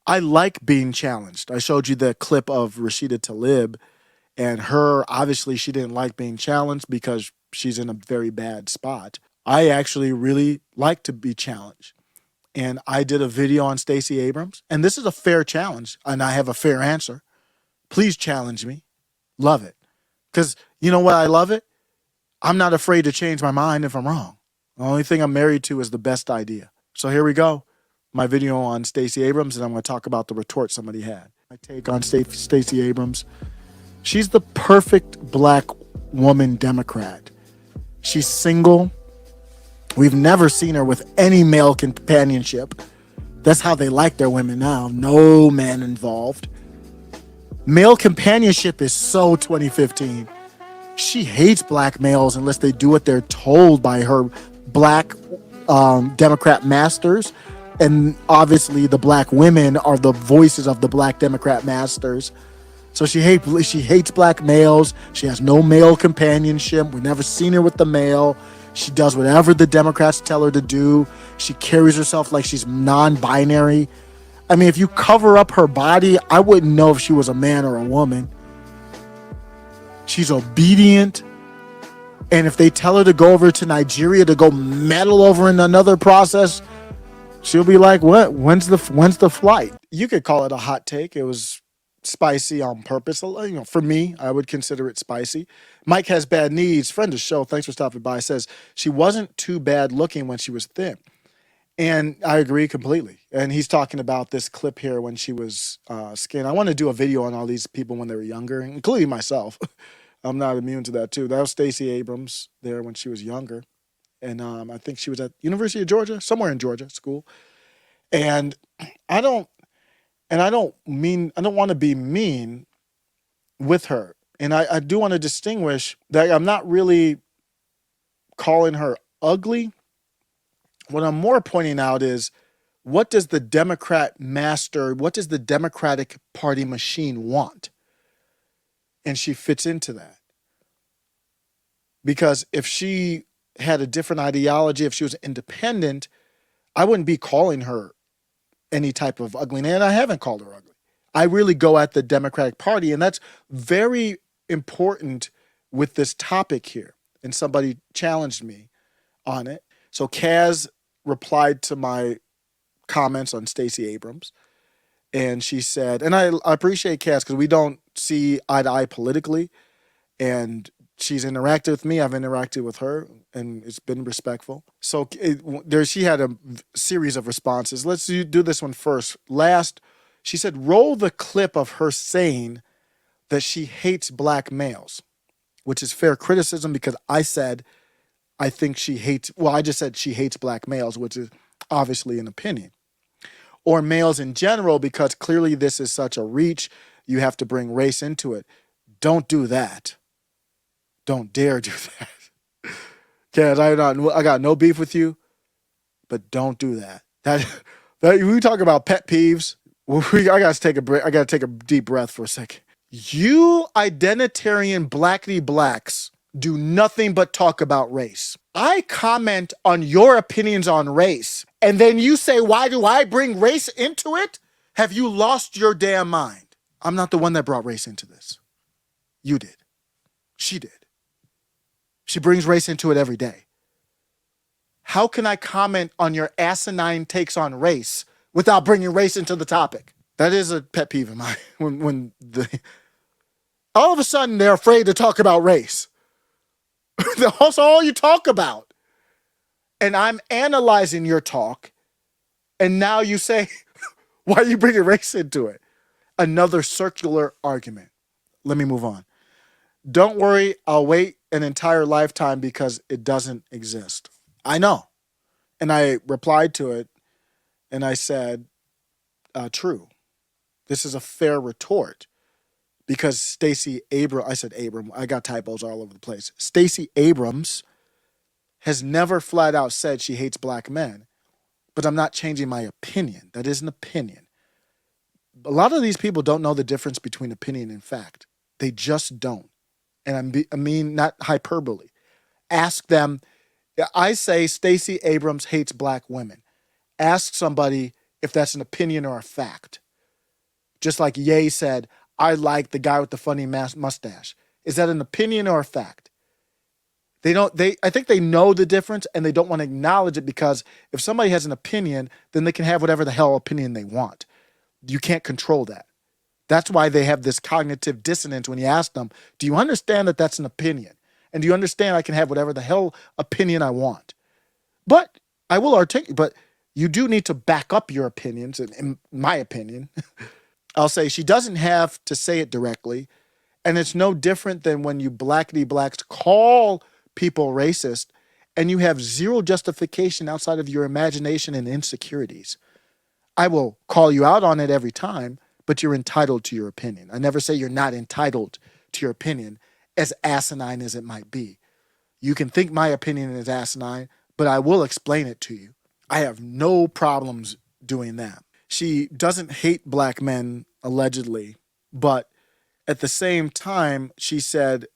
I like being challenged. I showed you the clip of Rashida Tlaib, and her, obviously, she didn't like being challenged because she's in a very bad spot. I actually really like to be challenged. And I did a video on Stacey Abrams, and this is a fair challenge, and I have a fair answer. Please challenge me. Love it. Because you know what I love it? I'm not afraid to change my mind if I'm wrong. The only thing I'm married to is the best idea. So here we go. My video on Stacey Abrams, and I'm going to talk about the retort somebody had. My take on Stacey Abrams. She's the perfect black woman Democrat. She's single. We've never seen her with any male companionship. That's how they like their women now. No man involved. Male companionship is so 2015. She hates black males unless they do what they're told by her black Democrat masters. And obviously the black women are the voices of the black Democrat masters. So she hates black males. She has no male companionship. We've never seen her with the male. She does whatever the Democrats tell her to do. She carries herself like she's non-binary. I mean, if you cover up her body, I wouldn't know if she was a man or a woman. She's obedient. And if they tell her to go over to Nigeria to go meddle over in another process, she'll be like, what? When's the flight? You could call it a hot take. It was spicy on purpose. You know, for me, I would consider it spicy. Mike has bad knees. Friend of the show, thanks for stopping by, says she wasn't too bad looking when she was thin. And I agree completely. And he's talking about this clip here when she was skinny. I want to do a video on all these people when they were younger, including myself. I'm not immune to that too. That was Stacey Abrams there when she was younger. And I think she was at University of Georgia, somewhere in Georgia school. And I don't want to be mean with her. And I do want to distinguish that I'm not really calling her ugly. What I'm more pointing out is, what does the Democratic Party machine want? And she fits into that. Because if she had a different ideology, if she was independent, I wouldn't be calling her any type of ugly. And I haven't called her ugly. I really go at the Democratic Party, and that's very important with this topic here. And somebody challenged me on it. So Kaz replied to my comments on Stacey Abrams, and she said, and I appreciate Kaz because we don't see eye to eye politically, and she's interacted with me. I've interacted with her, and it's been respectful. So she had a series of responses. Let's do this one first. Last, she said, roll the clip of her saying that she hates black males, which is fair criticism because I said I think she hates, well, I just said she hates black males, which is obviously an opinion. Or males in general, because clearly this is such a reach, you have to bring race into it. Don't do that. Don't dare do that. Kaz, I got no beef with you, but don't do that. That we talk about pet peeves. I gotta take a break. I gotta take a deep breath for a second. You identitarian blackity blacks do nothing but talk about race. I comment on your opinions on race, and then you say, why do I bring race into it? Have you lost your damn mind? I'm not the one that brought race into this. You did. She did. She brings race into it every day. How can I comment on your asinine takes on race without bringing race into the topic? That is a pet peeve of mine. When all of a sudden they're afraid to talk about race. That's all you talk about. And I'm analyzing your talk, and now you say, why are you bringing race into it? Another circular argument. Let me move on. Don't worry, I'll wait an entire lifetime because it doesn't exist. I know. And I replied to it, and I said, true. This is a fair retort. Because Stacey Abrams, I said Abram, I got typos all over the place. Stacey Abrams has never flat out said she hates black men, but I'm not changing my opinion. That is an opinion. A lot of these people don't know the difference between opinion and fact. They just don't. And I mean, not hyperbole. Ask them. I say Stacey Abrams hates black women. Ask somebody if that's an opinion or a fact. Just like Ye said, I like the guy with the funny mustache. Is that an opinion or a fact? I think they know the difference and they don't want to acknowledge it, because if somebody has an opinion, then they can have whatever the hell opinion they want. You can't control that. That's why they have this cognitive dissonance when you ask them, do you understand that that's an opinion? And do you understand I can have whatever the hell opinion I want? But I will articulate, but you do need to back up your opinions, in my opinion. I'll say she doesn't have to say it directly. And it's no different than when you blackity blacks call people racist and you have zero justification outside of your imagination and insecurities. I will call you out on it every time, but you're entitled to your opinion. I never say you're not entitled to your opinion, as asinine as it might be. You can think my opinion is asinine, but I will explain it to you. I have no problems doing that. She doesn't hate black men, allegedly, but at the same time, she said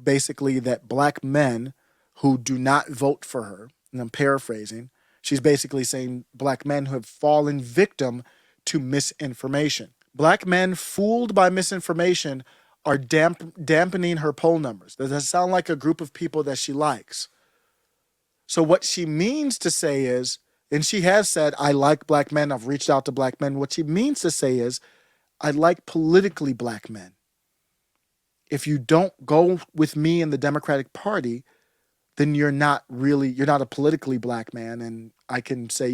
basically that black men who do not vote for her, and I'm paraphrasing, she's basically saying black men who have fallen victim to misinformation. Black men fooled by misinformation are dampening her poll numbers. Does that sound like a group of people that she likes? So what she means to say is, and she has said, I like black men, I've reached out to black men. What she means to say is, I like politically black men. If you don't go with me in the Democratic Party, then you're not a politically black man, and I can say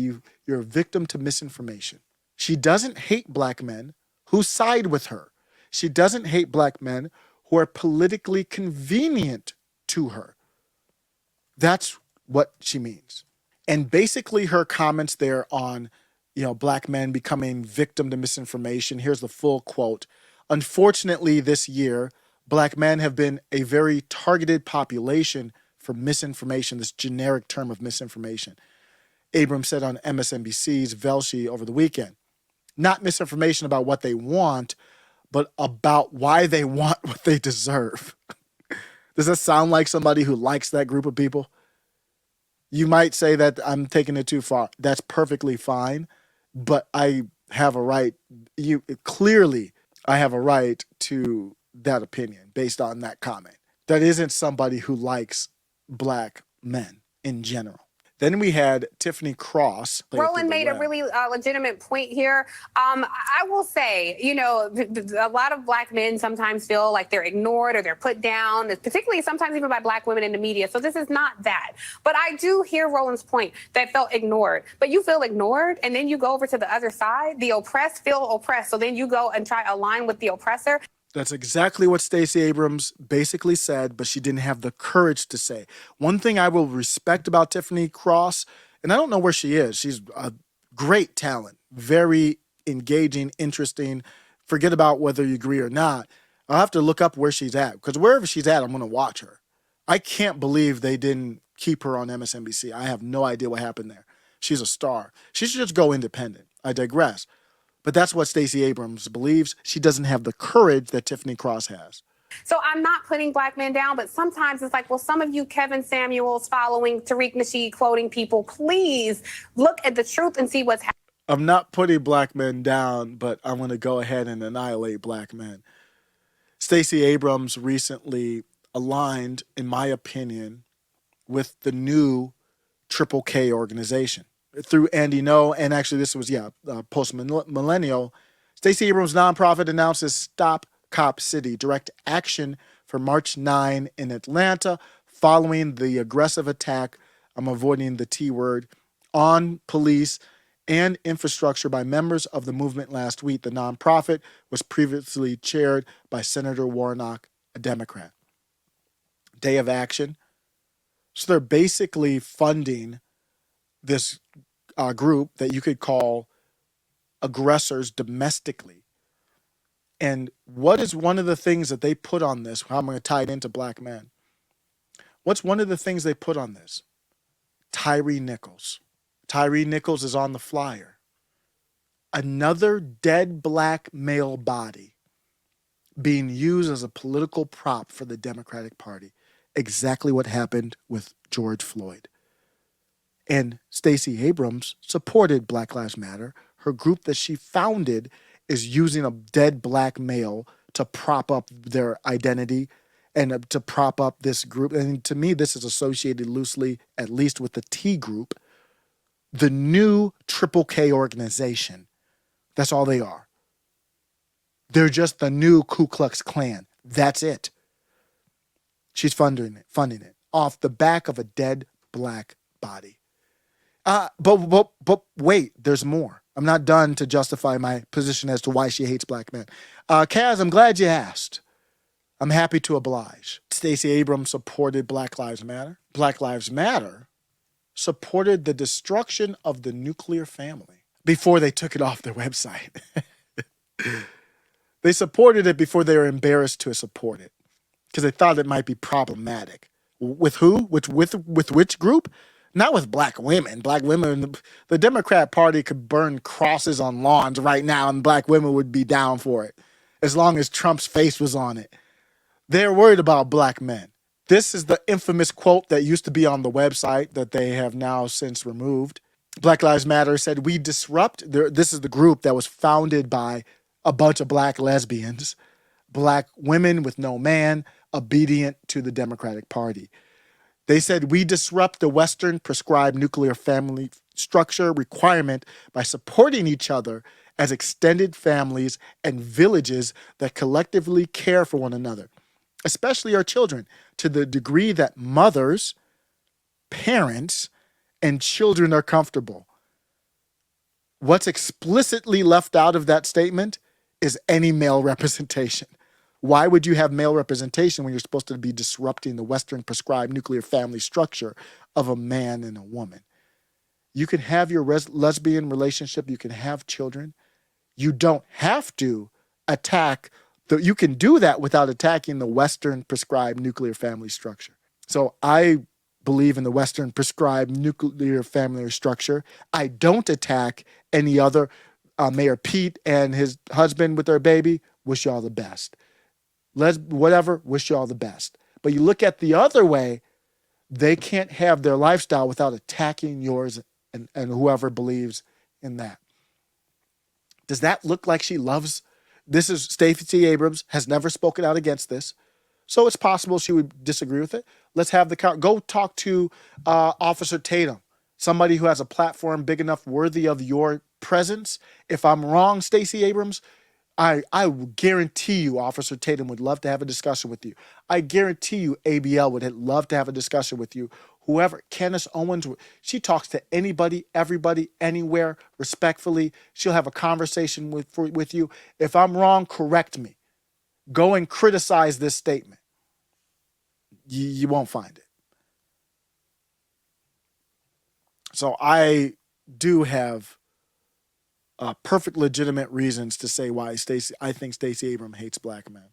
you're a victim to misinformation. She doesn't hate black men who side with her. She doesn't hate black men who are politically convenient to her. That's what she means. And basically her comments there on, black men becoming victim to misinformation. Here's the full quote. Unfortunately, this year, black men have been a very targeted population for misinformation, this generic term of misinformation. Abrams said on MSNBC's Velshi over the weekend. Not misinformation about what they want, but about why they want what they deserve. Does that sound like somebody who likes that group of people? You might say that I'm taking it too far. That's perfectly fine, but I have a right. I have a right to that opinion based on that comment. That isn't somebody who likes black men in general. Then we had Tiffany Cross. Roland made a really legitimate point here. I will say, a lot of black men sometimes feel like they're ignored or they're put down, particularly sometimes even by black women in the media. So this is not that. But I do hear Roland's point that felt ignored. But you feel ignored, and then you go over to the other side. The oppressed feel oppressed. So then you go and try to align with the oppressor. That's exactly what Stacey Abrams basically said, but she didn't have the courage to say. One thing I will respect about Tiffany Cross, and I don't know where she is. She's a great talent, very engaging, interesting. Forget about whether you agree or not. I'll have to look up where she's at, because wherever she's at, I'm going to watch her. I can't believe they didn't keep her on MSNBC. I have no idea what happened there. She's a star. She should just go independent. I digress. But that's what Stacey Abrams believes. She doesn't have the courage that Tiffany Cross has. So I'm not putting black men down, but sometimes it's like, well, some of you Kevin Samuels following Tariq Nasheed quoting people, please look at the truth and see what's happening. I'm not putting black men down, but I'm going to go ahead and annihilate black men. Stacey Abrams recently aligned, in my opinion, with the new Triple K organization. Through Andy No, and actually this was, post-millennial, Stacey Abrams' nonprofit announces Stop Cop City, direct action for March 9 in Atlanta, following the aggressive attack, I'm avoiding the T word, on police and infrastructure by members of the movement last week. The nonprofit was previously chaired by Senator Warnock, a Democrat. Day of action. So they're basically funding this group that you could call aggressors domestically. And what is one of the things that they put on this? How I'm going to tie it into black men. What's one of the things they put on this? Tyree Nichols. Tyree Nichols is on the flyer. Another dead black male body being used as a political prop for the Democratic Party. Exactly what happened with George Floyd. And Stacey Abrams supported Black Lives Matter, her group that she founded is using a dead black male to prop up their identity and to prop up this group. And to me, this is associated loosely, at least with the T group, the new Triple K organization. That's all they are. They're just the new Ku Klux Klan. That's it. She's funding it off the back of a dead black body. But wait, there's more. I'm not done to justify my position as to why she hates black men. Kaz, I'm glad you asked. I'm happy to oblige. Stacey Abrams supported Black Lives Matter. Black Lives Matter supported the destruction of the nuclear family before they took it off their website. They supported it before they were embarrassed to support it because they thought it might be problematic. With who? With which group? Not with black women. Black women, the Democrat Party could burn crosses on lawns right now and black women would be down for it as long as Trump's face was on it. They're worried about black men. This is the infamous quote that used to be on the website that they have now since removed. Black Lives Matter said, "We disrupt," this is the group that was founded by a bunch of black lesbians, black women with no man, obedient to the Democratic Party. They said, "We disrupt the Western prescribed nuclear family structure requirement by supporting each other as extended families and villages that collectively care for one another, especially our children, to the degree that mothers, parents, and children are comfortable." What's explicitly left out of that statement is any male representation. Why would you have male representation when you're supposed to be disrupting the Western prescribed nuclear family structure of a man and a woman? You can have your lesbian relationship. You can have children. You don't have to attack. You can do that without attacking the Western prescribed nuclear family structure. So I believe in the Western prescribed nuclear family structure. I don't attack any other. Mayor Pete and his husband with their baby, wish y'all the best. Whatever, wish y'all the best. But you look at the other way, they can't have their lifestyle without attacking yours and whoever believes in that. Does that look like she loves? This is Stacey Abrams, has never spoken out against this. So it's possible she would disagree with it. Let's have go talk to Officer Tatum, somebody who has a platform big enough, worthy of your presence. If I'm wrong, Stacey Abrams, I guarantee you Officer Tatum would love to have a discussion with you. I guarantee you ABL would love to have a discussion with you. Whoever, Candace Owens, she talks to anybody, everybody, anywhere, respectfully. She'll have a conversation with you. If I'm wrong, correct me. Go and criticize this statement. You won't find it. So I do have perfect legitimate reasons to say why I think Stacey Abrams hates black men.